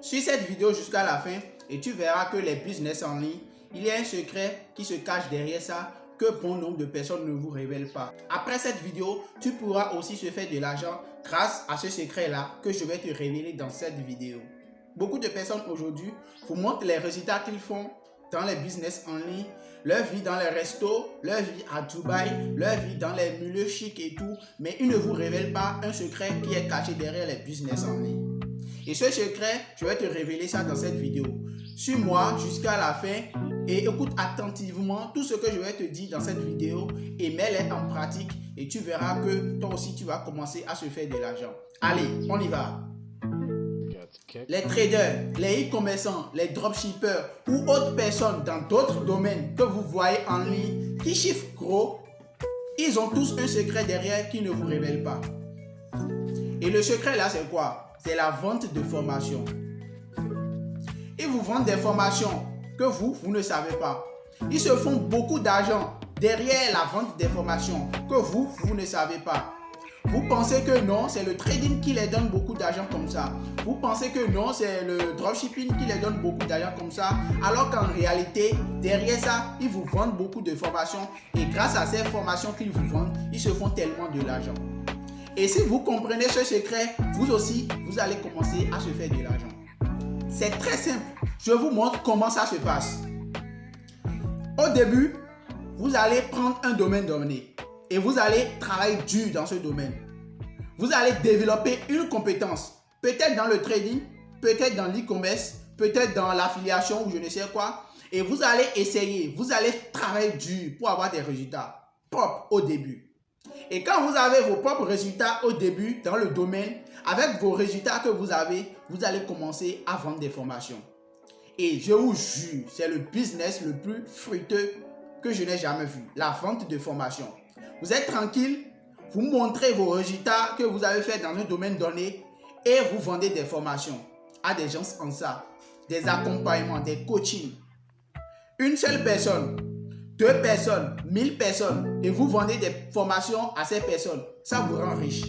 Suis cette vidéo jusqu'à la fin et tu verras que les business en ligne, il y a un secret qui se cache derrière ça que bon nombre de personnes ne vous révèlent pas. Après cette vidéo, tu pourras aussi se faire de l'argent grâce à ce secret-là que je vais te révéler dans cette vidéo. Beaucoup de personnes aujourd'hui vous montrent les résultats qu'ils font dans les business en ligne, leur vie dans les restos, leur vie à Dubaï, leur vie dans les milieux chics et tout, mais ils ne vous révèlent pas un secret qui est caché derrière les business en ligne. Et ce secret, je vais te révéler ça dans cette vidéo. Suis-moi jusqu'à la fin et écoute attentivement tout ce que je vais te dire dans cette vidéo et mets-les en pratique et tu verras que toi aussi tu vas commencer à se faire de l'argent. Allez, on y va. Les traders, les e-commerçants, les dropshippers ou autres personnes dans d'autres domaines que vous voyez en ligne qui chiffrent gros, ils ont tous un secret derrière qu'ils ne vous révèlent pas. Et le secret là, c'est quoi? C'est la vente de formation. Ils vous vendent des formations que vous ne savez pas. Ils se font beaucoup d'argent derrière la vente des formations que vous ne savez pas. Vous pensez que non, c'est le trading qui les donne beaucoup d'argent comme ça. Vous pensez que non, c'est le dropshipping qui les donne beaucoup d'argent comme ça. Alors qu'en réalité, derrière ça, ils vous vendent beaucoup de formations. Et grâce à ces formations qu'ils vous vendent, ils se font tellement de l'argent. Et si vous comprenez ce secret, vous aussi, vous allez commencer à se faire de l'argent. C'est très simple. Je vous montre comment ça se passe. Au début, vous allez prendre un domaine donné. Et vous allez travailler dur dans ce domaine. Vous allez développer une compétence. Peut-être dans le trading, peut-être dans l'e-commerce, peut-être dans l'affiliation ou je ne sais quoi. Et vous allez essayer, vous allez travailler dur pour avoir des résultats propres au début. Et quand vous avez vos propres résultats au début dans le domaine, avec vos résultats que vous allez commencer à vendre des formations. Et je vous jure, c'est le business le plus fructueux que je n'ai jamais vu. La vente de formations. Vous êtes tranquille, vous montrez vos résultats que vous avez fait dans un domaine donné et vous vendez des formations à des gens en ça, des accompagnements, des coachings. Une seule personne, 2 personnes, 1000 personnes et vous vendez des formations à ces personnes. Ça vous rend riche.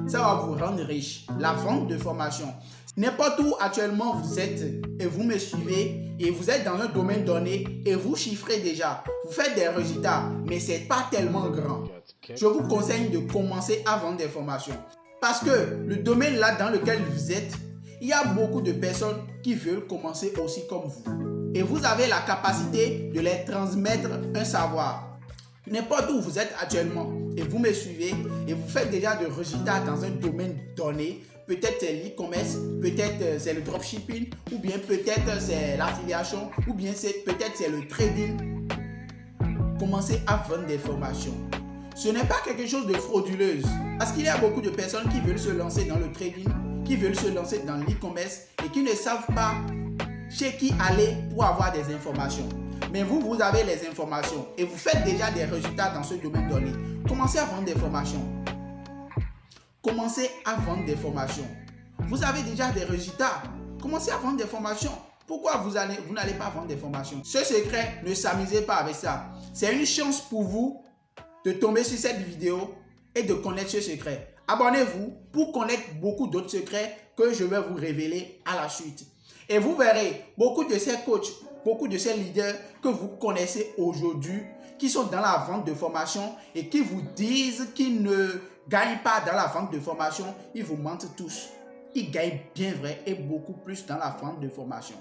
Ça va vous rendre riche. La vente de formation. N'importe où actuellement vous êtes et vous me suivez et vous êtes dans un domaine donné et vous chiffrez déjà. Vous faites des résultats, mais ce n'est pas tellement grand. Je vous conseille de commencer à vendre des formations. Parce que le domaine là dans lequel vous êtes, il y a beaucoup de personnes qui veulent commencer aussi comme vous. Et vous avez la capacité de les transmettre un savoir. N'importe où vous êtes actuellement et vous me suivez et vous faites déjà des résultats dans un domaine donné, peut-être c'est l'e-commerce, peut-être c'est le dropshipping, ou bien peut-être c'est l'affiliation, ou bien peut-être c'est le trading. Commencez à vendre des formations. Ce n'est pas quelque chose de frauduleuse parce qu'il y a beaucoup de personnes qui veulent se lancer dans le trading, qui veulent se lancer dans l'e-commerce et qui ne savent pas chez qui aller pour avoir des informations. Mais vous avez les informations et vous faites déjà des résultats dans ce domaine donné. Commencez à vendre des formations. Commencez à vendre des formations. Vous avez déjà des résultats. Commencez à vendre des formations. Pourquoi vous n'allez pas vendre des formations? Ce secret, ne s'amusez pas avec ça. C'est une chance pour vous de tomber sur cette vidéo et de connaître ce secret. Abonnez-vous pour connaître beaucoup d'autres secrets que je vais vous révéler à la suite. Et vous verrez beaucoup de ces coachs, beaucoup de ces leaders que vous connaissez aujourd'hui, qui sont dans la vente de formation et qui vous disent qu'ils ne gagnent pas dans la vente de formation, ils vous mentent tous. Ils gagnent bien vrai et beaucoup plus dans la vente de formation.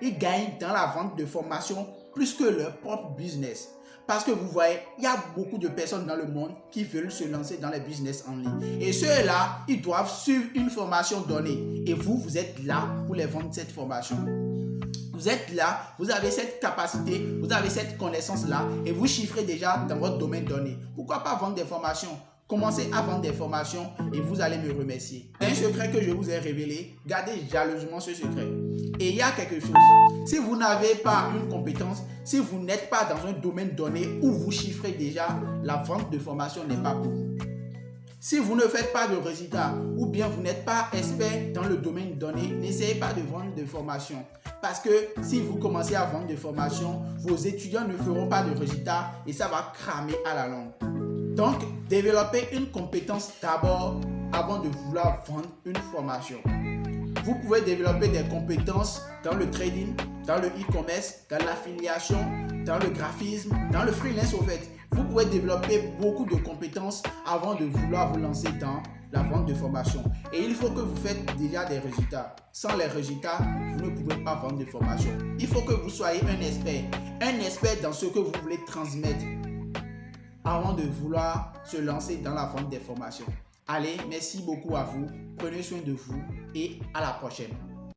Ils gagnent dans la vente de formation plus que leur propre business. Parce que vous voyez, il y a beaucoup de personnes dans le monde qui veulent se lancer dans les business en ligne. Et ceux-là, ils doivent suivre une formation donnée. Et vous êtes là pour les vendre cette formation. Vous êtes là, vous avez cette capacité, vous avez cette connaissance-là et vous chiffrez déjà dans votre domaine donné. Pourquoi pas vendre des formations? Commencez à vendre des formations et vous allez me remercier. Un secret que je vous ai révélé, gardez jalousement ce secret. Et il y a quelque chose. Si vous n'avez pas une compétence, si vous n'êtes pas dans un domaine donné où vous chiffrez déjà, la vente de formation n'est pas pour vous. Si vous ne faites pas de résultats ou bien vous n'êtes pas expert dans le domaine donné, n'essayez pas de vendre de formation. Parce que si vous commencez à vendre des formations, vos étudiants ne feront pas de résultats et ça va cramer à la longue. Donc, développez une compétence d'abord avant de vouloir vendre une formation. Vous pouvez développer des compétences dans le trading, dans le e-commerce, dans l'affiliation, dans le graphisme, dans le freelance au fait. Vous pouvez développer beaucoup de compétences avant de vouloir vous lancer dans la vente de formation. Et il faut que vous faites déjà des résultats. Sans les résultats, vous ne pouvez pas vendre de formation. Il faut que vous soyez un expert dans ce que vous voulez transmettre avant de vouloir se lancer dans la vente des formations. Allez, merci beaucoup à vous, prenez soin de vous et à la prochaine.